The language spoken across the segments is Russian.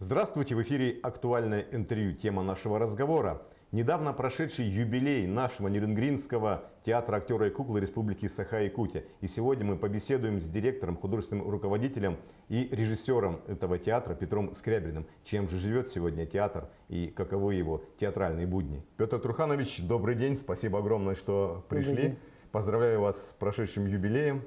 Здравствуйте, в эфире актуальное интервью. Тема нашего разговора. Недавно прошедший юбилей нашего Нерюнгринского театра актера и куклы Республики Саха-Якутия. И сегодня мы побеседуем с директором, художественным руководителем и режиссером этого театра Петром Скрябиным. Чем же живет сегодня театр и каковы его театральные будни. Петр Труханович, добрый день. Спасибо огромное, что пришли. Поздравляю вас с прошедшим юбилеем.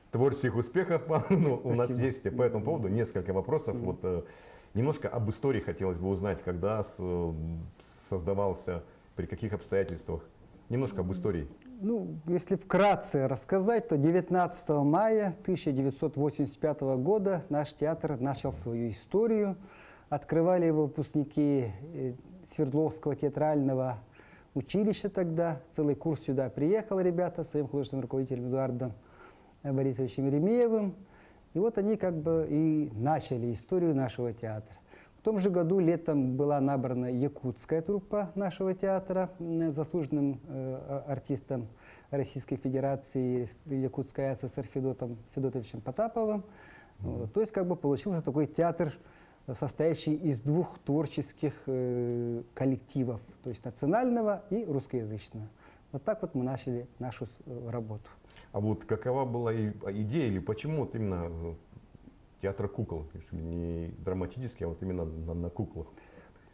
Творческих успехов. У нас есть по этому поводу несколько вопросов. Немножко об истории хотелось бы узнать, когда создавался, при каких обстоятельствах. Немножко об истории. Если вкратце рассказать, то 19 мая 1985 года наш театр начал свою историю. Открывали его выпускники Свердловского театрального училища тогда. Целый курс сюда приехал, ребята, своим художественным руководителем Эдуардом Борисовичем Еремеевым. И вот они как бы и начали историю нашего театра. В том же году летом была набрана якутская труппа нашего театра заслуженным артистом Российской Федерации Якутской АССР Федотом Федотовичем Потаповым. То есть как бы получился такой театр, состоящий из двух творческих коллективов, то есть национального и русскоязычного. Вот так вот мы начали нашу работу. А вот какова была идея или почему вот именно театр кукол, не драматический, а вот именно на куклах?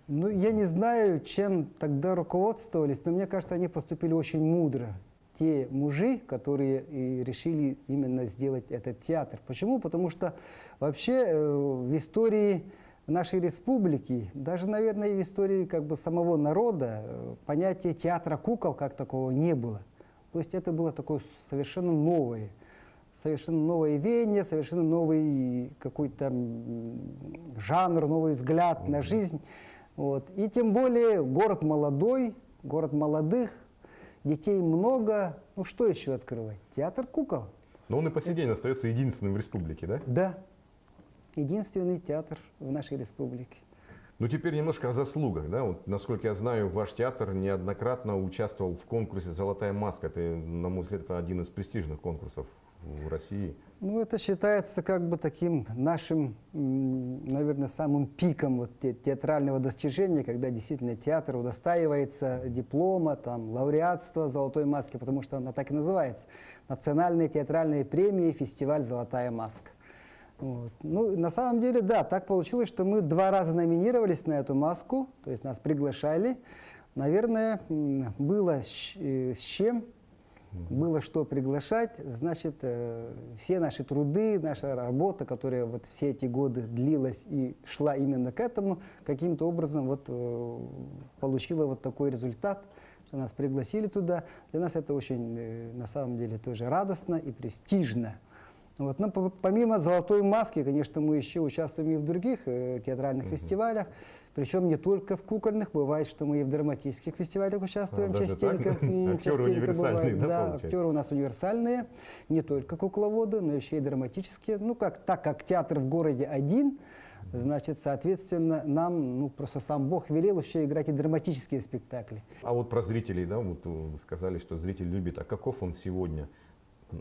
Я не знаю, чем тогда руководствовались, но мне кажется, они поступили очень мудро. Те мужи, которые и решили именно сделать этот театр. Почему? Потому что вообще в истории нашей республики, даже, наверное, и в истории как бы самого народа, понятия театра кукол как такого не было. То есть это было такое совершенно новое веяние, совершенно новый какой-то жанр, новый взгляд на жизнь. И тем более город молодой, город молодых, детей много. Что еще открывать? Театр кукол. Но он и по сей день остается единственным в республике, да? Да. Единственный театр в нашей республике. Теперь немножко о заслугах. Да? Вот, насколько я знаю, ваш театр неоднократно участвовал в конкурсе «Золотая маска». Это, на мой взгляд, это один из престижных конкурсов в России. Это считается как бы таким нашим, наверное, самым пиком театрального достижения, когда действительно театр удостаивается диплома, лауреатства «Золотой маски», потому что она так и называется. Национальная театральная премия, фестиваль «Золотая маска». На самом деле, да, так получилось, что мы 2 раза номинировались на эту маску, то есть нас приглашали. Наверное, было с чем, было что приглашать. Значит, все наши труды, наша работа, которая все эти годы длилась и шла именно к этому, каким-то образом получила такой результат, что нас пригласили туда. Для нас это очень, на самом деле, тоже радостно и престижно. Но помимо «Золотой маски», конечно, мы еще участвуем и в других театральных фестивалях, причем не только в кукольных, бывает, что мы и в драматических фестивалях участвуем частенько. Актеры универсальные, да, актеры у нас универсальные, не только кукловоды, но еще и драматические. Так как театр в городе один, значит, соответственно, нам просто сам Бог велел еще играть и драматические спектакли. А вот про зрителей, да, вы сказали, что зритель любит. А каков он сегодня?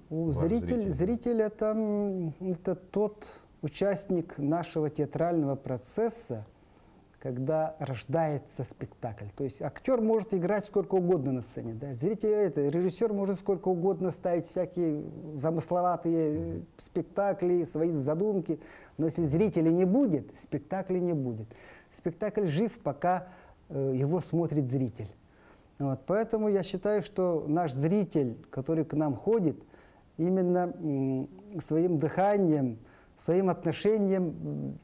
Зритель это тот участник нашего театрального процесса, когда рождается спектакль. То есть актер может играть сколько угодно на сцене. Да? Режиссер может сколько угодно ставить всякие замысловатые спектакли, свои задумки. Но если зрителя не будет, спектакля не будет. Спектакль жив, пока его смотрит зритель. Поэтому я считаю, что наш зритель, который к нам ходит, именно своим дыханием, своим отношением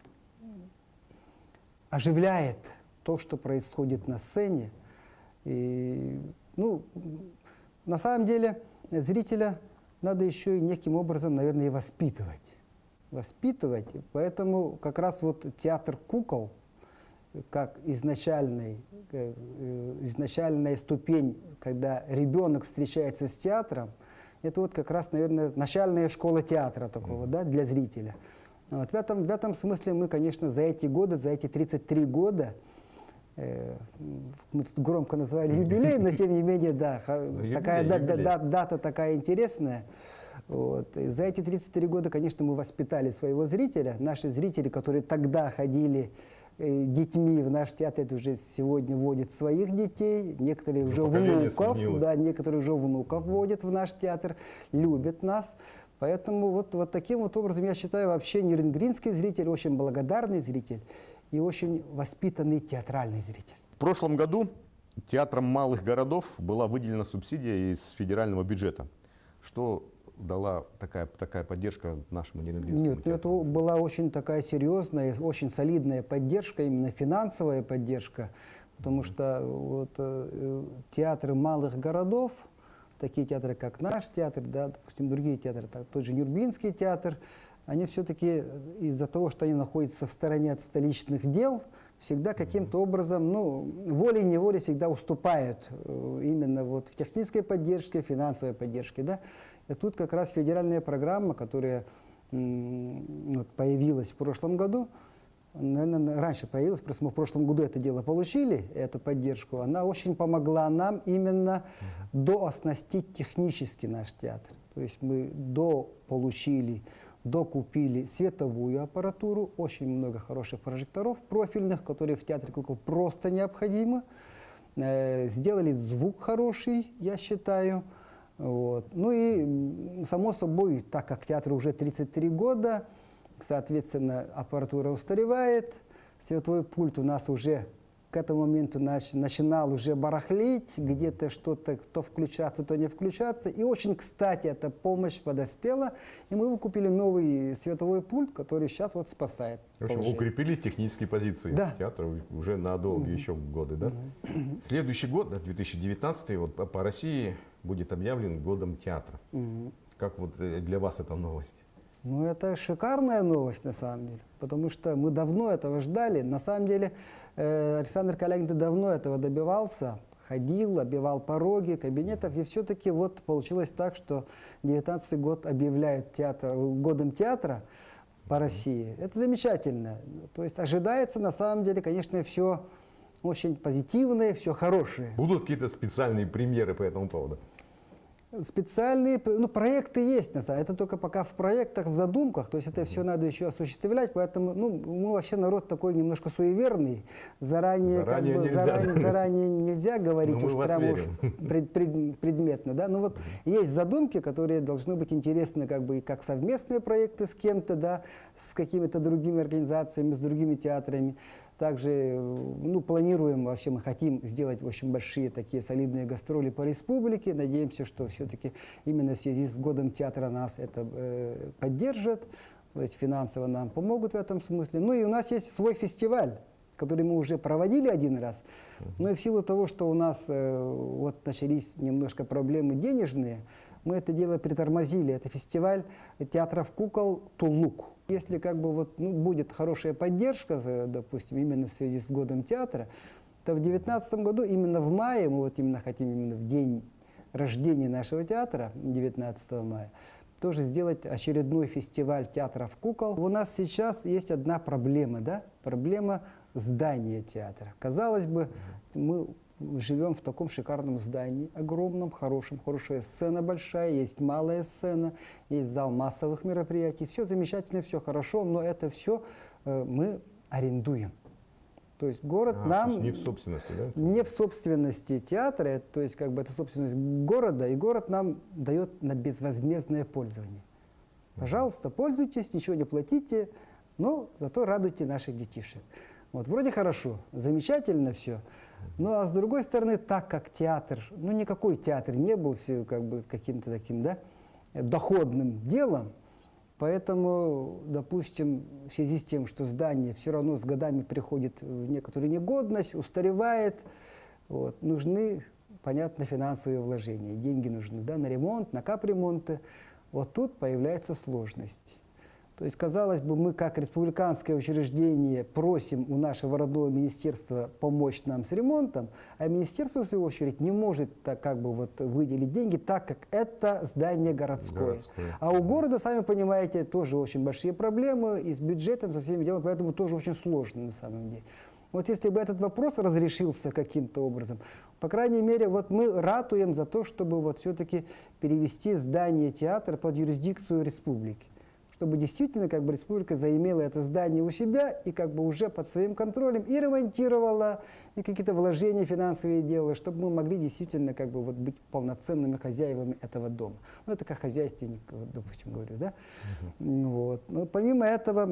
оживляет то, что происходит на сцене. И, на самом деле, зрителя надо еще и неким образом, наверное, и воспитывать. Поэтому как раз театр кукол, как изначальная ступень, когда ребенок встречается с театром, это как раз, наверное, начальная школа театра такого, да, для зрителя. В этом смысле мы, конечно, за эти 33 года, мы тут громко назвали юбилей, но тем не менее, да, такая дата такая интересная. И за эти 33 года, конечно, мы воспитали своего зрителя. Наши зрители, которые тогда ходили детьми в наш театр, это уже сегодня вводят своих детей, некоторые уже поколение внуков, сменилось. да, некоторые уже внуков вводят в наш театр, любят нас. Поэтому вот таким вот образом, я считаю, вообще нюрнбергский зритель очень благодарный зритель и очень воспитанный театральный зритель. В прошлом году театрам малых городов была выделена субсидия из федерального бюджета. Что дала такая поддержка нашему Нерюнгринскому Нет, ну, это театру? была очень такая серьезная, очень солидная поддержка, именно финансовая поддержка, потому что вот, театры малых городов, такие театры, как наш театр, да, допустим, другие театры, тот же Нюрнбергский театр, они все-таки из-за того, что они находятся в стороне от столичных дел, всегда каким-то образом, ну, волей-неволей всегда уступают именно вот в технической поддержке, финансовой поддержке, да. И тут как раз федеральная программа, которая вот, появилась в прошлом году, наверное, раньше появилась, просто мы в прошлом году это дело получили, эту поддержку, она очень помогла нам именно дооснастить технически наш театр. То есть мы дополучили, докупили световую аппаратуру, очень много хороших прожекторов профильных, которые в театре кукол просто необходимы. Сделали звук хороший, я считаю. Вот. Ну и, само собой, так как театру уже 33 года, соответственно, аппаратура устаревает, световой пульт у нас уже к этому моменту начинал уже барахлить, где-то что-то то включаться, то не включаться. И очень кстати эта помощь подоспела, и мы выкупили новый световой пульт, который сейчас вот спасает. В общем, положение. укрепили технические позиции Да. театра уже на долгие еще годы, да? Следующий год, 2019, вот по России будет объявлен годом театра. Как вот для вас эта новость? Ну, это шикарная новость, на самом деле, потому что мы давно этого ждали. На самом деле, Александр Калягин давно этого добивался, ходил, обивал пороги кабинетов, и все-таки вот получилось так, что 19-й год объявляют годом театра по России. Это замечательно. То есть ожидается, на самом деле, конечно, все очень позитивное, все хорошее. Будут какие-то специальные премьеры по этому поводу? Специальные, ну, проекты есть, на самом деле. Это только пока в проектах, в задумках, то есть это все надо еще осуществлять, поэтому, ну, мы вообще народ такой немножко суеверный, заранее нельзя говорить Но мы уж в вас прямо уж верим. предметно, да, ну вот есть задумки, которые должны быть интересны как бы и как совместные проекты с кем-то, да, с какими-то другими организациями, с другими театрами. Также, ну, планируем, вообще мы хотим сделать очень большие такие солидные гастроли по республике. Надеемся, что все-таки именно в связи с годом театра нас это поддержат, то есть финансово нам помогут в этом смысле. Ну и у нас есть свой фестиваль, который мы уже проводили один раз. Но и в силу того, что у нас вот начались немножко проблемы денежные, мы это дело притормозили. Это фестиваль театров кукол «Тулук». Если как бы вот, ну, будет хорошая поддержка, допустим, именно в связи с годом театра, то в 2019 году, именно в мае, мы вот именно хотим именно в день рождения нашего театра, 19 мая, тоже сделать очередной фестиваль театров кукол. У нас сейчас есть одна проблема, да? Проблема здания театра. Казалось бы, мы живем в таком шикарном здании, огромном, хорошем, хорошая сцена большая, есть малая сцена, есть зал массовых мероприятий, все замечательно, все хорошо, но это все мы арендуем. То есть город То нам... есть не в собственности, да? Не в собственности театра, то есть как бы это собственность города, и город нам дает на безвозмездное пользование. Пожалуйста, пользуйтесь, ничего не платите, но зато радуйте наших детишек. Вот, вроде хорошо, замечательно все. Ну а с другой стороны, так как театр, ну никакой театр не был все как бы каким-то таким, да, доходным делом, поэтому, допустим, в связи с тем, что здание все равно с годами приходит в некоторую негодность, устаревает, вот, нужны, понятно, финансовые вложения, деньги нужны, да, на ремонт, на капремонты. Вот тут появляется сложность. То есть, казалось бы, мы как республиканское учреждение просим у нашего родного министерства помочь нам с ремонтом, а министерство, в свою очередь, не может так, как бы, вот, выделить деньги, так как это здание городское. А у города, сами понимаете, тоже очень большие проблемы и с бюджетом, со всеми делами, поэтому тоже очень сложно на самом деле. Вот если бы этот вопрос разрешился каким-то образом, по крайней мере, вот мы ратуем за то, чтобы вот все-таки перевести здание театра под юрисдикцию республики. чтобы действительно как бы республика заимела это здание у себя и как бы уже под своим контролем и ремонтировала, и какие-то вложения финансовые делала, чтобы мы могли действительно как бы вот быть полноценными хозяевами этого дома. Ну, это как хозяйственник, вот, допустим, говорю, да? Вот. Но помимо этого,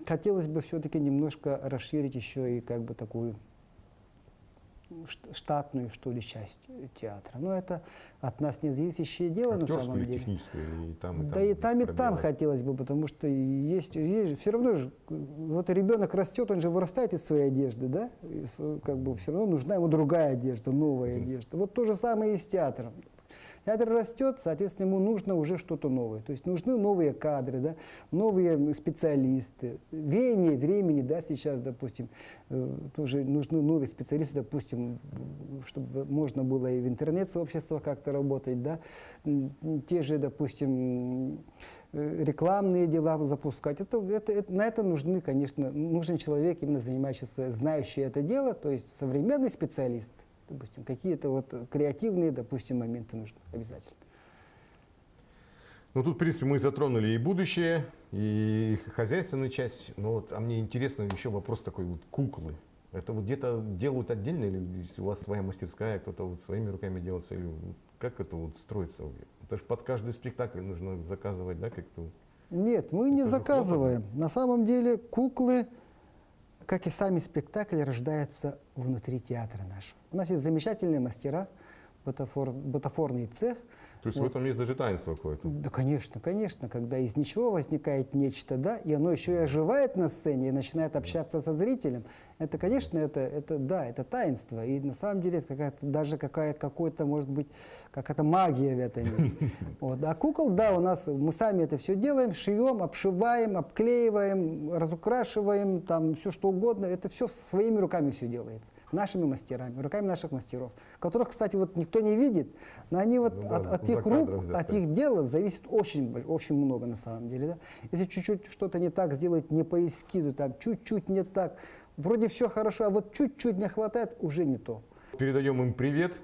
хотелось бы все-таки немножко расширить еще и как бы такую штатную, что ли, часть театра. Но это от нас не зависящее дело на самом Актерскую или деле. техническую, и там, Да и там пробелы. хотелось бы, потому что есть все равно же, вот ребенок растет, он же вырастает из своей одежды, да? Как бы все равно нужна ему другая одежда, новая одежда. Вот то же самое и с театром. Театр растет, соответственно, ему нужно уже что-то новое. То есть нужны новые кадры, да, новые специалисты. Веяние времени, да, сейчас, допустим, тоже нужны новые специалисты, допустим, чтобы можно было и в интернет-сообществах как-то работать, да, те же, допустим, рекламные дела запускать. На это нужны, конечно, нужен человек, именно занимающийся, знающий это дело, то есть современный специалист. Допустим, какие-то вот креативные, допустим, моменты нужны обязательно. Ну тут, в принципе, мы затронули и будущее, и хозяйственную часть. Но вот, а мне интересно еще вопрос такой, вот куклы. Это вот где-то делают отдельно, или у вас своя мастерская, кто-то вот своими руками делается, или вот как это вот строится? Это же под каждый спектакль нужно заказывать, да, как-то? Нет, мы не заказываем. На самом деле куклы, как и сами спектакли, рождаются внутри театра нашего. У нас есть замечательные мастера, бутафорный цех. То есть в этом есть даже таинство какое-то? Да, конечно, конечно, когда из ничего возникает нечто, да, и оно еще и оживает на сцене и начинает общаться со зрителем. Это, конечно, это таинство. И на самом деле даже какая-то, может быть, какая-то магия в этом есть. Вот. А кукол, да, у нас, мы сами это все делаем, шьем, обшиваем, обклеиваем, разукрашиваем, там все что угодно. Это все своими руками все делается. Нашими мастерами, руками наших мастеров, которых, кстати, вот никто не видит, но они вот от их рук, от их дела зависит очень много на самом деле. Да? Если чуть-чуть что-то не так сделать, не по эскизу, там чуть-чуть не так, вроде все хорошо, а вот чуть-чуть не хватает, уже не то. Передаем им привет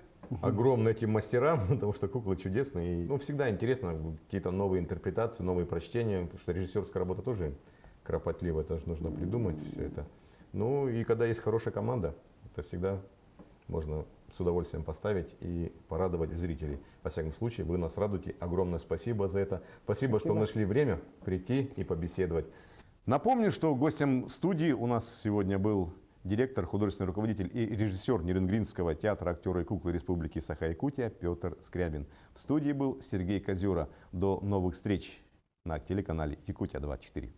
огромный этим мастерам, потому что куклы чудесные. И, ну, всегда интересно какие-то новые интерпретации, новые прочтения, потому что режиссерская работа тоже кропотливая, это же нужно придумать все это. Ну и когда есть хорошая команда, это всегда можно с удовольствием поставить и порадовать зрителей. Во всяком случае, вы нас радуете. Огромное спасибо за это. Спасибо, что нашли время прийти и побеседовать. Напомню, что гостем студии у нас сегодня был директор, художественный руководитель и режиссер Ниренгринского театра актера и куклы Республики Саха-Якутия Петр Скрябин. В студии был Сергей Козера. До новых встреч на телеканале Якутия-24.